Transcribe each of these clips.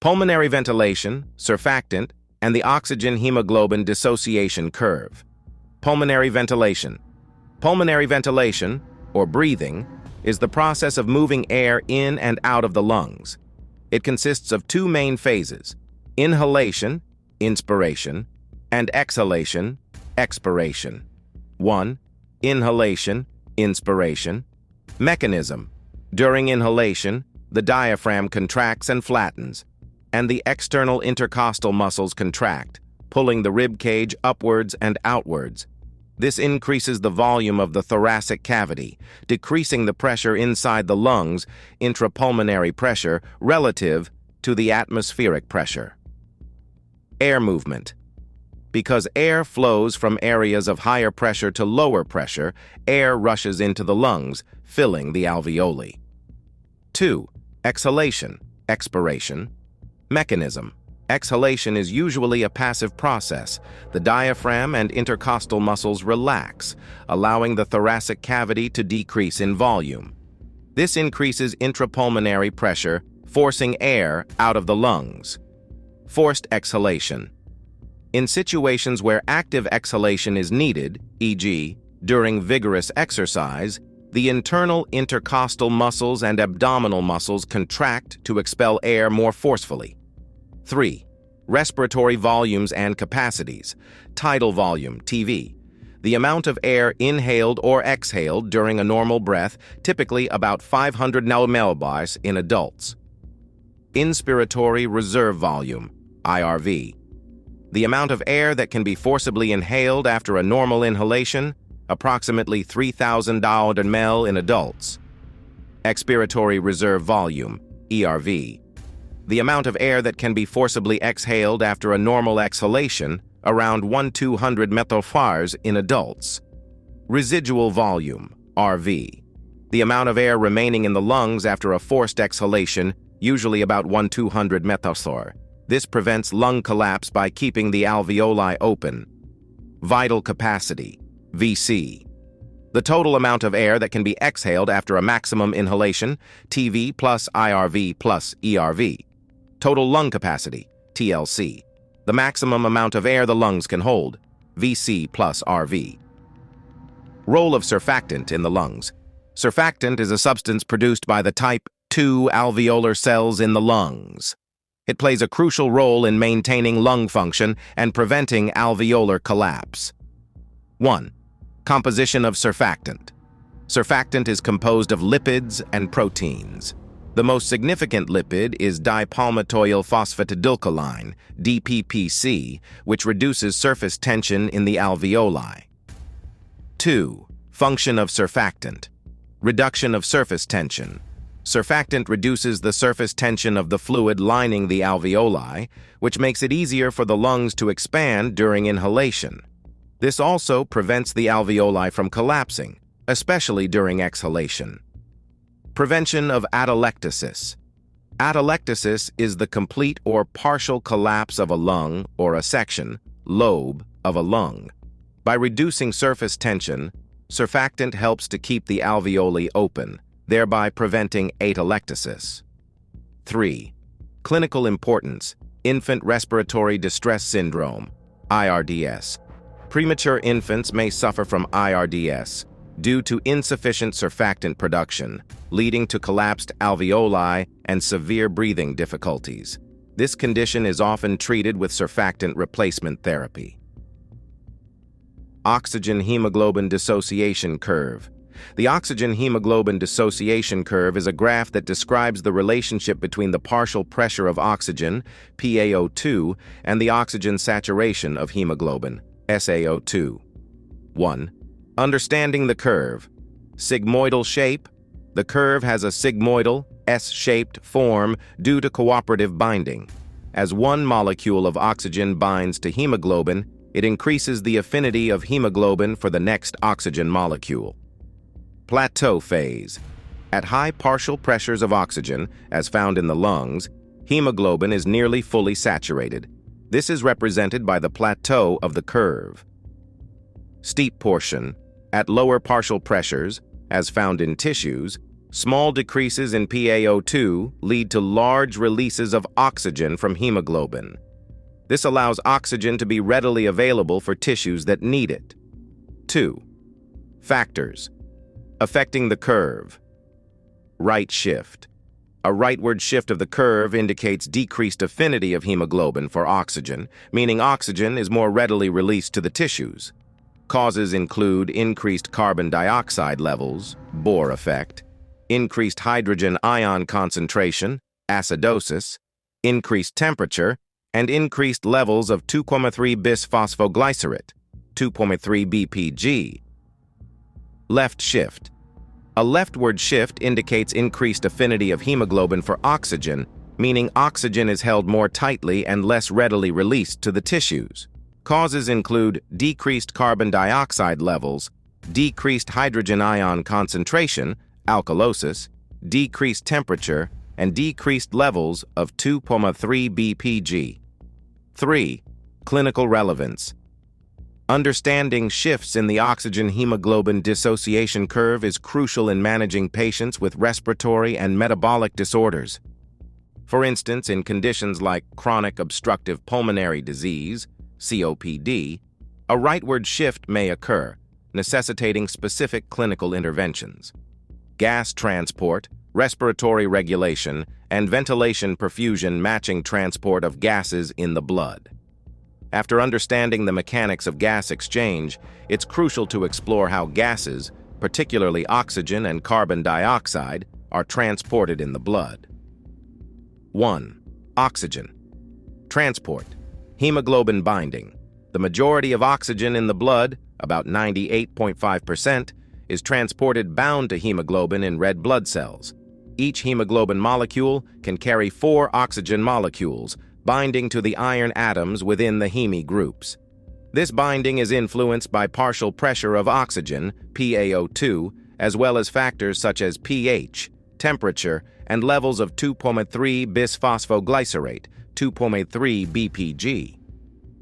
Pulmonary ventilation, surfactant, and the oxygen-hemoglobin dissociation curve. Pulmonary ventilation. Pulmonary ventilation, or breathing, is the process of moving air in and out of the lungs. It consists of two main phases: inhalation, inspiration, and exhalation, expiration. 1. Inhalation, inspiration. Mechanism. During inhalation, the diaphragm contracts and flattens, and the external intercostal muscles contract, pulling the rib cage upwards and outwards. This increases the volume of the thoracic cavity, decreasing the pressure inside the lungs, intrapulmonary pressure, relative to the atmospheric pressure. Air movement. Because air flows from areas of higher pressure to lower pressure, air rushes into the lungs, filling the alveoli. 2. Exhalation, expiration. Mechanism. Exhalation is usually a passive process. The diaphragm and intercostal muscles relax, allowing the thoracic cavity to decrease in volume. This increases intrapulmonary pressure, forcing air out of the lungs. Forced exhalation. In situations where active exhalation is needed, e.g., during vigorous exercise, the internal intercostal muscles and abdominal muscles contract to expel air more forcefully. 3. Respiratory volumes and capacities. Tidal volume, TV. The amount of air inhaled or exhaled during a normal breath, typically about 500 millibars in adults. Inspiratory reserve volume, IRV. The amount of air that can be forcibly inhaled after a normal inhalation, approximately 3,000 ml in adults. Expiratory reserve volume, ERV. The amount of air that can be forcibly exhaled after a normal exhalation, around 1,200 millibars in adults. Residual volume, RV. The amount of air remaining in the lungs after a forced exhalation, usually about 1,200 millibars. This prevents lung collapse by keeping the alveoli open. Vital capacity, VC. The total amount of air that can be exhaled after a maximum inhalation, TV plus IRV plus ERV. Total lung capacity, TLC. The maximum amount of air the lungs can hold, VC plus RV. Role of surfactant in the lungs. Surfactant is a substance produced by the type II alveolar cells in the lungs. It plays a crucial role in maintaining lung function and preventing alveolar collapse. 1. Composition of surfactant. Surfactant is composed of lipids and proteins. The most significant lipid is dipalmitoyl phosphatidylcholine, DPPC, which reduces surface tension in the alveoli. 2. Function of surfactant. Reduction of surface tension. Surfactant reduces the surface tension of the fluid lining the alveoli, which makes it easier for the lungs to expand during inhalation. This also prevents the alveoli from collapsing, especially during exhalation. Prevention of atelectasis. Atelectasis is the complete or partial collapse of a lung or a section, lobe, of a lung. By reducing surface tension, surfactant helps to keep the alveoli open, thereby preventing atelectasis. 3. Clinical importance: infant respiratory distress syndrome, IRDS. Premature infants may suffer from IRDS due to insufficient surfactant production, leading to collapsed alveoli and severe breathing difficulties. This condition is often treated with surfactant replacement therapy. Oxygen-hemoglobin dissociation curve. The oxygen-hemoglobin dissociation curve is a graph that describes the relationship between the partial pressure of oxygen, PaO2, and the oxygen saturation of hemoglobin, SaO2. 1. Understanding the curve. Sigmoidal shape. The curve has a sigmoidal, S-shaped form due to cooperative binding. As one molecule of oxygen binds to hemoglobin, it increases the affinity of hemoglobin for the next oxygen molecule. Plateau phase. At high partial pressures of oxygen, as found in the lungs, hemoglobin is nearly fully saturated. This is represented by the plateau of the curve. Steep portion. At lower partial pressures, as found in tissues, Small decreases in PaO2 lead to large releases of oxygen from hemoglobin. This allows oxygen to be readily available for tissues that need it. 2. Factors affecting the curve. Right shift. A rightward shift of the curve indicates decreased affinity of hemoglobin for oxygen, meaning oxygen is more readily released to the tissues. Causes include increased carbon dioxide levels, Bohr effect, increased hydrogen ion concentration, acidosis, increased temperature, and increased levels of 2,3-bisphosphoglycerate, 2.3 BPG. Left shift. A leftward shift indicates increased affinity of hemoglobin for oxygen, meaning oxygen is held more tightly and less readily released to the tissues. Causes include decreased carbon dioxide levels, decreased hydrogen ion concentration, alkalosis, decreased temperature, and decreased levels of 2.3 BPG. 3. Clinical relevance. Understanding shifts in the oxygen-hemoglobin dissociation curve is crucial in managing patients with respiratory and metabolic disorders. For instance, in conditions like chronic obstructive pulmonary disease, COPD, a rightward shift may occur, necessitating specific clinical interventions. Gas transport, respiratory regulation, and ventilation perfusion matching transport of gases in the blood. After understanding the mechanics of gas exchange, it's crucial to explore how gases, particularly oxygen and carbon dioxide, are transported in the blood. 1. Oxygen. Transport. Hemoglobin binding. The majority of oxygen in the blood, about 98.5%, is transported bound to hemoglobin in red blood cells. Each hemoglobin molecule can carry 4 oxygen molecules, binding to the iron atoms within the heme groups. This binding is influenced by partial pressure of oxygen, PaO2, as well as factors such as pH, temperature, and levels of 2.3-bisphosphoglycerate, 2.3 BPG.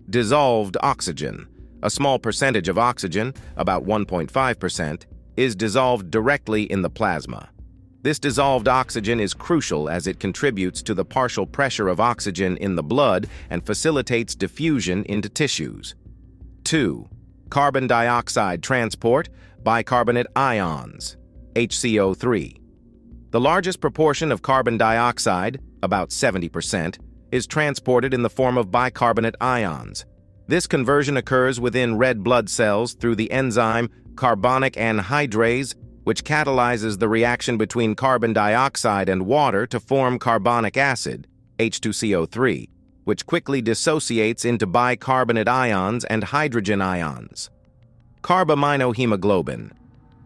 Dissolved oxygen. A small percentage of oxygen, about 1.5%, is dissolved directly in the plasma. This dissolved oxygen is crucial as it contributes to the partial pressure of oxygen in the blood and facilitates diffusion into tissues. 2. Carbon dioxide transport, bicarbonate ions, HCO3. The largest proportion of carbon dioxide, about 70%, is transported in the form of bicarbonate ions. This conversion occurs within red blood cells through the enzyme carbonic anhydrase, which catalyzes the reaction between carbon dioxide and water to form carbonic acid, H2CO3, which quickly dissociates into bicarbonate ions and hydrogen ions. Carbaminohemoglobin.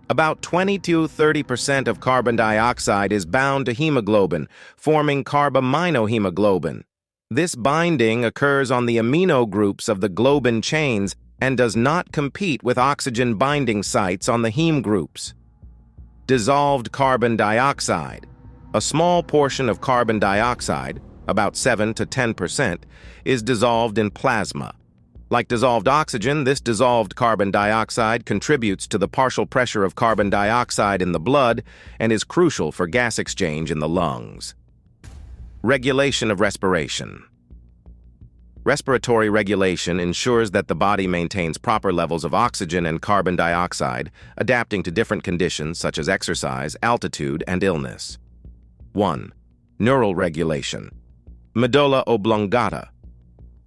About 20–30% of carbon dioxide is bound to hemoglobin, forming carbaminohemoglobin. This binding occurs on the amino groups of the globin chains and does not compete with oxygen binding sites on the heme groups. Dissolved carbon dioxide. A small portion of carbon dioxide, about 7 to 10%, is dissolved in plasma. Like dissolved oxygen, this dissolved carbon dioxide contributes to the partial pressure of carbon dioxide in the blood and is crucial for gas exchange in the lungs. Regulation of respiration. Respiratory regulation ensures that the body maintains proper levels of oxygen and carbon dioxide, adapting to different conditions such as exercise, altitude, and illness. 1. Neural regulation. Medulla oblongata.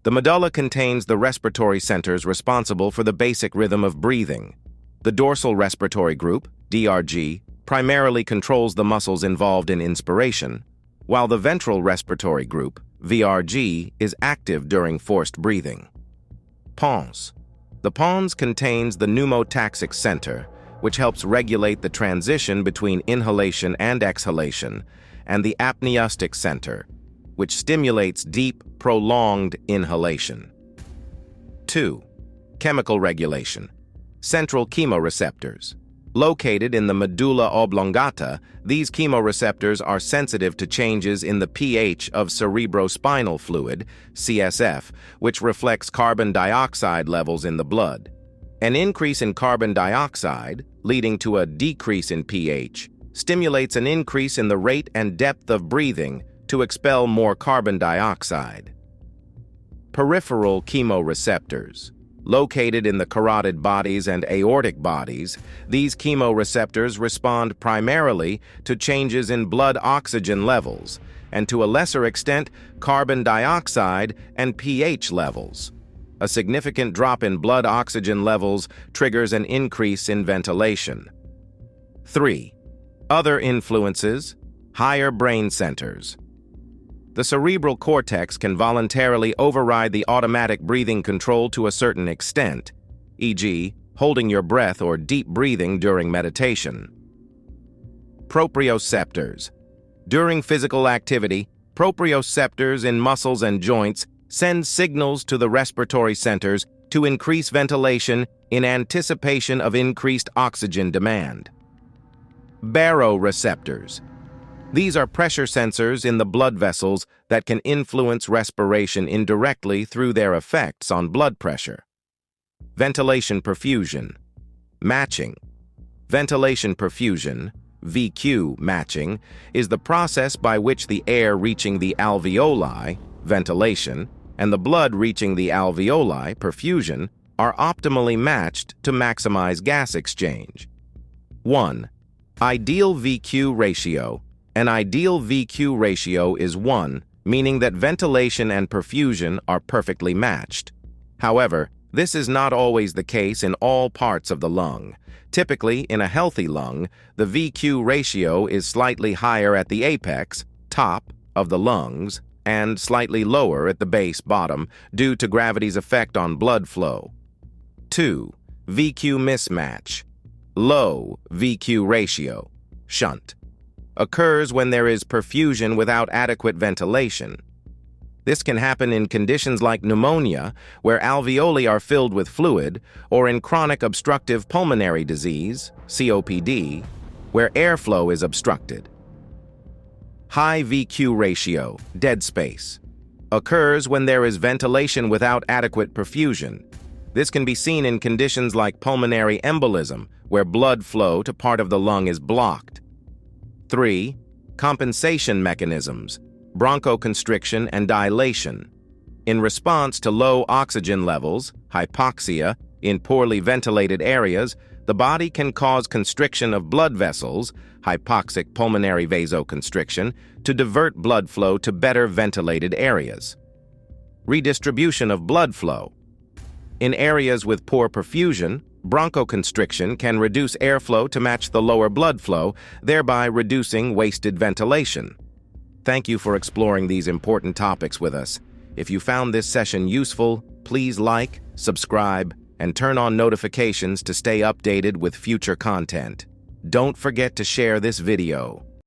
The medulla contains the respiratory centers responsible for the basic rhythm of breathing. The dorsal respiratory group, DRG, primarily controls the muscles involved in inspiration, while the ventral respiratory group, VRG, is active during forced breathing. Pons. The pons contains the pneumotaxic center, which helps regulate the transition between inhalation and exhalation, and the apneustic center, which stimulates deep, prolonged inhalation. 2. Chemical regulation. Central chemoreceptors. Located in the medulla oblongata, these chemoreceptors are sensitive to changes in the pH of cerebrospinal fluid, CSF, which reflects carbon dioxide levels in the blood. An increase in carbon dioxide, leading to a decrease in pH, stimulates an increase in the rate and depth of breathing to expel more carbon dioxide. Peripheral chemoreceptors. Located in the carotid bodies and aortic bodies, these chemoreceptors respond primarily to changes in blood oxygen levels, and to a lesser extent, carbon dioxide and pH levels. A significant drop in blood oxygen levels triggers an increase in ventilation. 3. Other influences: higher brain centers. The cerebral cortex can voluntarily override the automatic breathing control to a certain extent, e.g., holding your breath or deep breathing during meditation. Proprioceptors. During physical activity, proprioceptors in muscles and joints send signals to the respiratory centers to increase ventilation in anticipation of increased oxygen demand. Baroreceptors. These are pressure sensors in the blood vessels that can influence respiration indirectly through their effects on blood pressure. Ventilation perfusion. Matching. Ventilation perfusion, VQ matching, is the process by which the air reaching the alveoli, ventilation, and the blood reaching the alveoli, perfusion, are optimally matched to maximize gas exchange. 1. Ideal VQ ratio. An ideal VQ ratio is 1, meaning that ventilation and perfusion are perfectly matched. However, this is not always the case in all parts of the lung. Typically, in a healthy lung, the VQ ratio is slightly higher at the apex, top, of the lungs, and slightly lower at the base, bottom, due to gravity's effect on blood flow. 2. VQ mismatch. Low VQ ratio, shunt, occurs when there is perfusion without adequate ventilation. This can happen in conditions like pneumonia, where alveoli are filled with fluid, or in chronic obstructive pulmonary disease, COPD, where airflow is obstructed. High VQ ratio, dead space, occurs when there is ventilation without adequate perfusion. This can be seen in conditions like pulmonary embolism, where blood flow to part of the lung is blocked. 3. Compensation mechanisms, bronchoconstriction and dilation. In response to low oxygen levels, hypoxia, in poorly ventilated areas, the body can cause constriction of blood vessels, hypoxic pulmonary vasoconstriction, to divert blood flow to better ventilated areas. Redistribution of blood flow. In areas with poor perfusion, bronchoconstriction can reduce airflow to match the lower blood flow, thereby reducing wasted ventilation. Thank you for exploring these important topics with us. If you found this session useful, please like, subscribe, and turn on notifications to stay updated with future content. Don't forget to share this video.